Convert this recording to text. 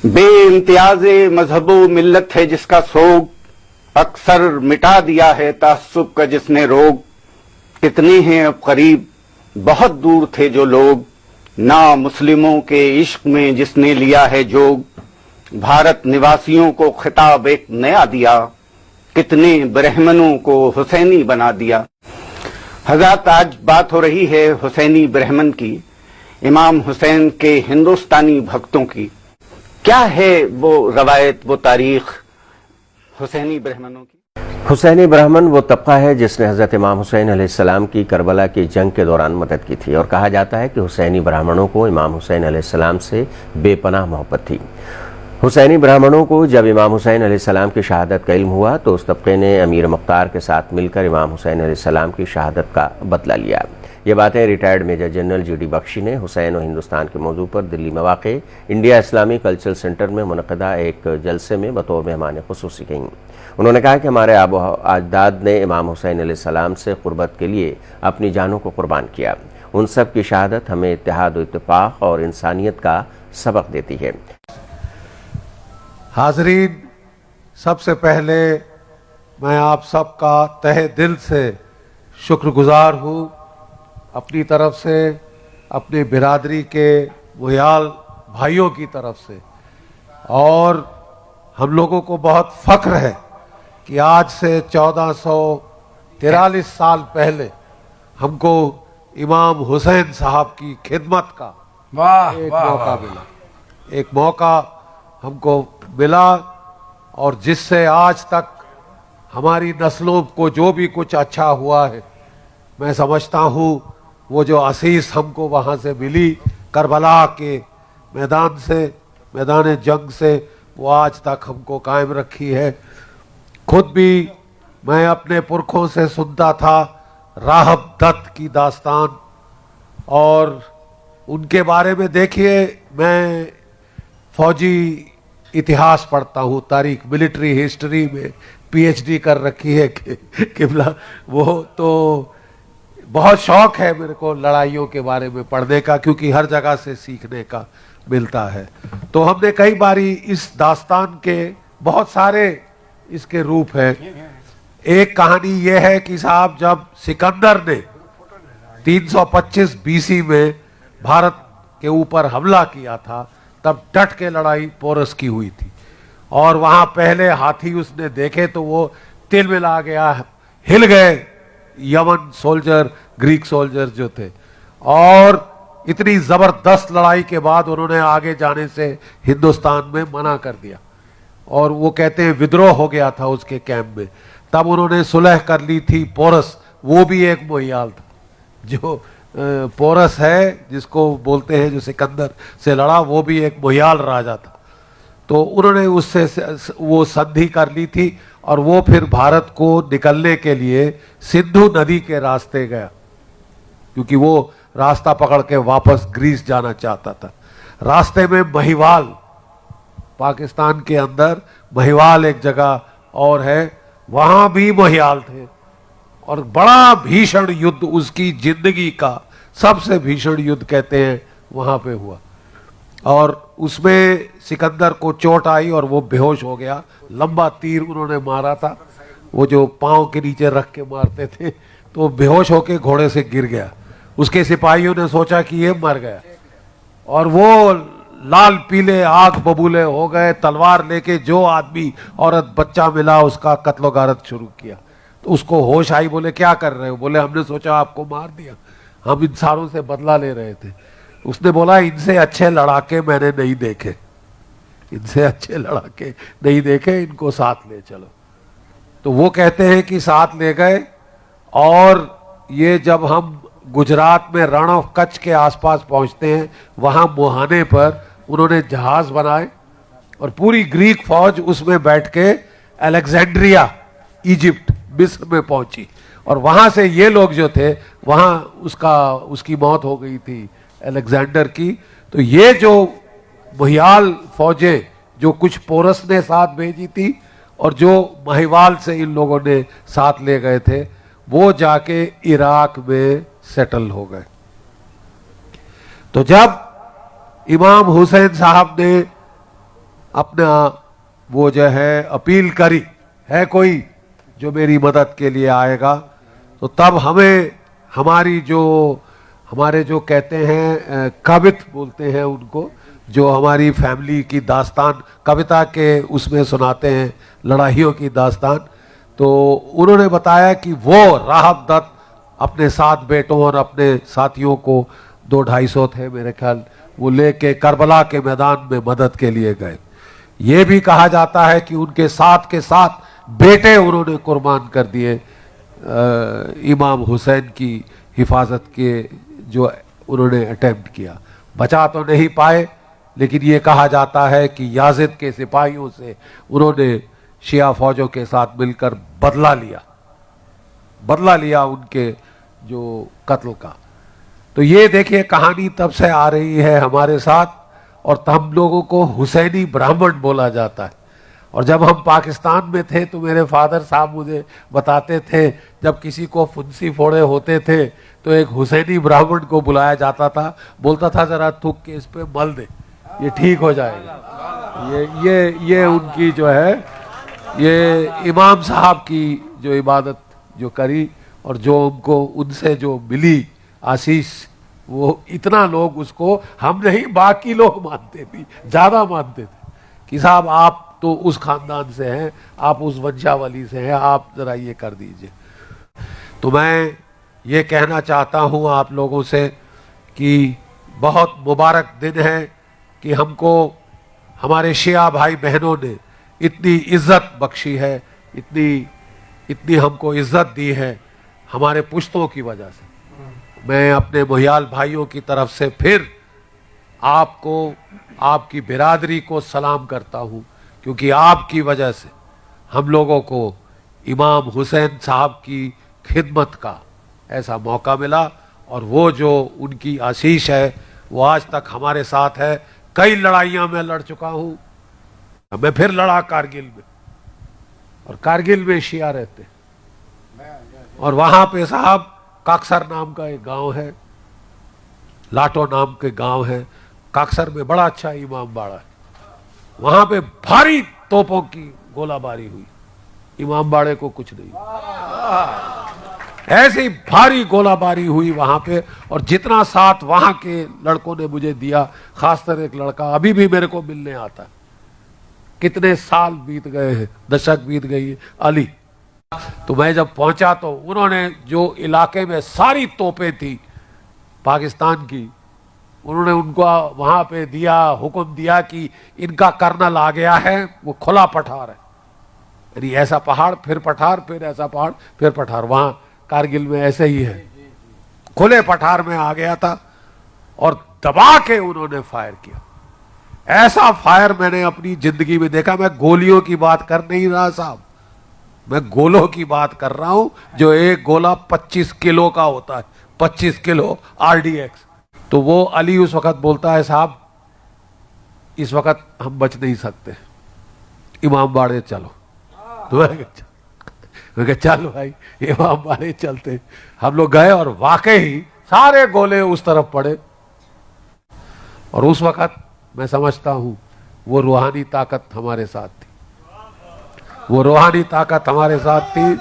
बेइम्तियाज़े मजहबो मिल्लत है जिसका सोग, अक्सर मिटा दिया है तअस्सुब का जिसने रोग। कितने हैं अब करीब, बहुत दूर थे जो लोग, ना मुस्लिमों के इश्क में जिसने लिया है जोग। भारत निवासियों को खिताब एक नया दिया, कितने ब्राह्मणों को हुसैनी बना दिया। हज़रत आज बात हो रही है हुसैनी ब्राह्मण की, इमाम हुसैन के हिंदुस्तानी भक्तों की। क्या है वो रवायत, वो तारीख हुसैनी ब्राह्मणों की? हुसैनी ब्राह्मण वो तबका है जिसने हज़रत इमाम हुसैन अलैहिस्सलाम की करबला की जंग के दौरान मदद की थी, और कहा जाता है कि हुसैनी ब्राह्मणों को इमाम हुसैन अलैहिस्सलाम से बेपनाह मोहब्बत थी। हुसैनी ब्राह्मणों को जब इमाम हुसैन अलैहिस्सलाम की शहादत का इल्म हुआ तो उस तबके ने अमीर मुख्तार के साथ मिलकर इमाम हुसैन अलैहिस्सलाम की शहादत का बदला लिया। ये बातें retired major general G D Bakshi ने हुसैन और हिंदुस्तान के मौजू पर दिल्ली में वाक़ इंडिया इस्लामी कल्चरल सेंटर में मुनक़दा एक जलसे में बतौर मेहमान खुसूसी कहीं। उन्होंने कहा कि हमारे आबो अजदाद ने इमाम हुसैन अलैहिस्सलाम से क़ुर्बत के लिए अपनी जानों को कुर्बान किया। उन सब की शहादत हमें इत्तेहाद और इत्तेफाक और इंसानियत का सबक देती है। हाज़रीन, सबसे पहले मैं आप सबका तहे दिल से शुक्रगुजार हूँ, अपनी तरफ से, अपनी बिरादरी के मुयाल भाइयों की तरफ से। और हम लोगों को बहुत फ़ख्र है कि आज से 1443 साल पहले हमको इमाम हुसैन साहब की खिदमत का एक मौका हमको मिला, और जिससे आज तक हमारी नस्लों को जो भी कुछ अच्छा हुआ है, मैं समझता हूँ वो जो असीस हमको वहाँ से मिली करबला के मैदान से, मैदान जंग से, वो आज तक हमको कायम रखी है। खुद भी मैं अपने पुरखों से सुनता था राहब दत्त की दास्तान, और उनके बारे में देखिए, मैं फौजी इतिहास पढ़ता हूँ, तारीख मिलिट्री हिस्ट्री में पीएचडी कर रखी है किबला। वो तो बहुत शौक है मेरे को लड़ाइयों के बारे में पढ़ने का, क्योंकि हर जगह से सीखने का मिलता है। तो हमने कई बारी इस दास्तान के बहुत सारे इसके रूप हैं। एक कहानी ये है कि साहब, जब सिकंदर ने 325 बीसी में भारत के ऊपर हमला किया था, तब डट के लड़ाई पोरस की हुई थी, और वहां पहले हाथी उसने देखे तो वो तिलमिला गया, हिल गए यमन सोल्जर, ग्रीक सोल्जर जो थे। और इतनी जबरदस्त लड़ाई के बाद उन्होंने आगे जाने से हिंदुस्तान में मना कर दिया, और वो कहते हैं विद्रोह हो गया था उसके कैंप में। तब उन्होंने सुलह कर ली थी पोरस, वो भी एक मोहियाल था। जो पोरस है जिसको बोलते हैं, जो सिकंदर से लड़ा, वो भी एक मोहियाल राजा था। तो उन्होंने उससे वो संधि कर ली थी, और वो फिर भारत को निकलने के लिए सिंधु नदी के रास्ते गया, क्योंकि वो रास्ता पकड़ के वापस ग्रीस जाना चाहता था। रास्ते में महिवाल, पाकिस्तान के अंदर महिवाल एक जगह और है, वहां भी मोहियाल थे, और बड़ा भीषण युद्ध, उसकी जिंदगी का सबसे भीषण युद्ध कहते हैं वहां पे हुआ। और उसमें सिकंदर को चोट आई और वो बेहोश हो गया। लंबा तीर उन्होंने मारा था, वो जो पांव के नीचे रख के मारते थे, तो बेहोश होके घोड़े से गिर गया। उसके सिपाहियों ने सोचा कि ये मर गया, और वो लाल पीले आग बबूले हो गए। तलवार लेके जो आदमी औरत बच्चा मिला उसका कत्लो गारत शुरू किया। तो उसको होश आई, बोले क्या कर रहे हो? बोले हमने सोचा आपको मार दिया, हम इंसानों से बदला ले रहे थे। उसने बोला इनसे अच्छे लड़ाके मैंने नहीं देखे, इनसे अच्छे लड़ाके नहीं देखे, इनको साथ ले चलो। तो वो कहते हैं कि साथ ले गए, और ये जब हम गुजरात में रण ऑफ कच्छ के आसपास पहुंचते हैं, वहां मुहाने पर उन्होंने जहाज बनाए, और पूरी ग्रीक फौज उसमें बैठ के अलेक्जेंड्रिया, इजिप्ट, मिस्र में पहुंची। और वहां से ये लोग जो थे, वहां उसकी मौत हो गई थी अलेक्जेंडर की। तो ये जो मोहियाल फौजें जो कुछ पोरस ने साथ भेजी थी, और जो महिवाल से इन लोगों ने साथ ले गए थे, वो जाके इराक में सेटल हो गए। तो जब इमाम हुसैन साहब ने अपना वो जो है अपील करी है कोई जो मेरी मदद के लिए आएगा, तो तब हमें हमारे जो कहते हैं काबित बोलते हैं उनको, जो हमारी फैमिली की दास्तान कविता के उसमें सुनाते हैं, लड़ाइयों की दास्तान, तो उन्होंने बताया कि वो राहब दत्त अपने 7 बेटों और अपने साथियों को 200-250 थे मेरे ख्याल, वो लेके करबला के मैदान में मदद के लिए गए। ये भी कहा जाता है कि उनके साथ के साथ बेटे उन्होंने कुर्बान कर दिए इमाम हुसैन की हिफाजत के, जो उन्होंने अटेम्प्ट किया। बचा तो नहीं पाए, लेकिन ये कहा जाता है कि याजिद के सिपाहियों से उन्होंने शिया फौजों के साथ मिलकर बदला लिया उनके जो कत्ल का। तो ये देखिए कहानी तब से आ रही है हमारे साथ, और हम लोगों को हुसैनी ब्राह्मण बोला जाता है। और जब हम पाकिस्तान में थे तो मेरे फादर साहब मुझे बताते थे, जब किसी को फुंसी फोड़े होते थे तो एक हुसैनी ब्राह्मण को बुलाया जाता था, बोलता था जरा थूक के इस पे मल दे, ये ठीक हो जाएगा। ये उनकी जो है, ये इमाम साहब की जो इबादत जो करी और जो उनको उनसे जो मिली आशीष, वो इतना लोग उसको, हम नहीं बाकी लोग मानते भी, ज्यादा मानते थे कि साहब आप तो उस खानदान से हैं, आप उस वंशावली से हैं, आप जरा ये कर दीजिए। तो मैं ये कहना चाहता हूँ आप लोगों से कि बहुत मुबारक दिन है कि हमको हमारे शिया भाई बहनों ने इतनी इज्जत बख्शी है, इतनी हमको इज्जत दी है हमारे पुश्तों की वजह से। मैं अपने मोहियाल भाइयों की तरफ से फिर आपको, आपकी बिरादरी को सलाम करता हूँ, क्योंकि आपकी वजह से हम लोगों को इमाम हुसैन साहब की खिदमत का ऐसा मौका मिला, और वो जो उनकी आशीष है वो आज तक हमारे साथ है। कई लड़ाइयां मैं लड़ चुका हूँ, मैं फिर लड़ा कारगिल में, और कारगिल में शिया रहते, और वहां पे साहब काकसर नाम का एक गांव है, लाटो नाम के गांव है, काकसर में बड़ा अच्छा इमाम बाड़ा है, वहां पे भारी तोपों की गोलाबारी हुई, इमाम बाड़े को कुछ नहीं, ऐसी भारी गोलाबारी हुई वहां पे। और जितना साथ वहां के लड़कों ने मुझे दिया, खासकर एक लड़का अभी भी मेरे को मिलने आता है, कितने साल बीत गए हैं, दशक बीत गई, अली। तो मैं जब पहुंचा तो उन्होंने जो इलाके में सारी तोपें थी पाकिस्तान की, उन्होंने उनको वहां पे दिया, हुक्म दिया कि इनका कर्नल आ गया है, वो खुला पठार है, यानी ऐसा पहाड़ फिर पठार, फिर ऐसा पहाड़ फिर पठार, वहां कारगिल में ऐसे ही है, खुले पठार में आ गया था, और दबा के उन्होंने फायर किया। ऐसा फायर मैंने अपनी जिंदगी में देखा। मैं गोलियों की बात कर नहीं रहा साहब, मैं गोलों की बात कर रहा हूं, जो एक गोला 25 किलो का होता है, 25 किलो RDX। तो वो अली उस वक्त बोलता है, साहब इस वक्त हम बच नहीं सकते, इमाम बाड़े चलो। तो मैं कहा चल भाई इमाम बाड़े चलते। हम लोग गए और वाकई ही सारे गोले उस तरफ पड़े, और उस वक्त मैं समझता हूं वो रूहानी ताकत हमारे साथ थी, वो रूहानी ताकत हमारे साथ थी।